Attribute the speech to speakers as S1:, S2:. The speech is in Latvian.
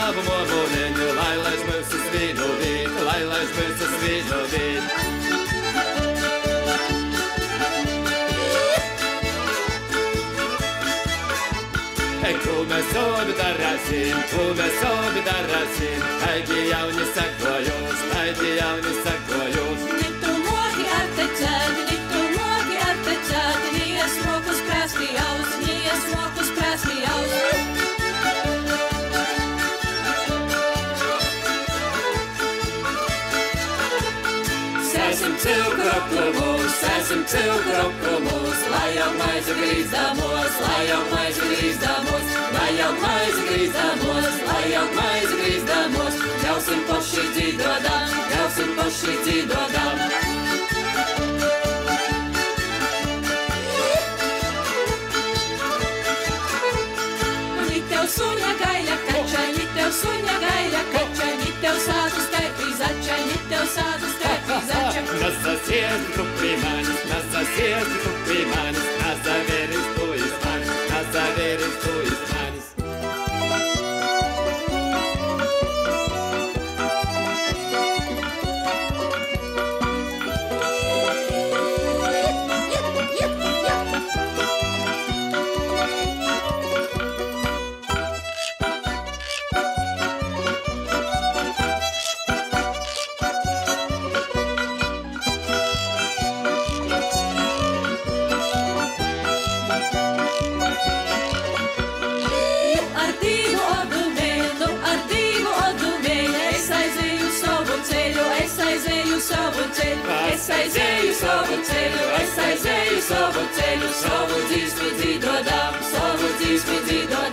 S1: savu mobuliņu, lai laiž mūsu svīnu vīt, lai laiž mūsu svīnu vīt. Ko mēs obi darāsim, ko mēs obi darāsim, taigi jauni sakojos, taigi jauni sakojos.
S2: Nitu moki artecēti, nies mokus prāski jaus, nies mokus prāski jaus. Sēsim cilku rokumus, lai jau maizi grīzdamos, lai jau maizi grīzdamos, lai jau maizi grīzdamos, lai jau maizi grīzdamos, ļausim poši dzīdodam, ļausim poši dzīdodam. Suņa gaļa kača, ni tev suņa gaļa kača, ni tev sādu skaipi zača, ni tev sādu skaipi zača.
S1: Нас засезду приманис, нас засезду приманис, нас заверишь ту испанис, нас заверишь ту испанис.
S2: Es aizēju savu ceļu, savu dzīsmu dzīdodam, savu dzīsmu dzīdodam.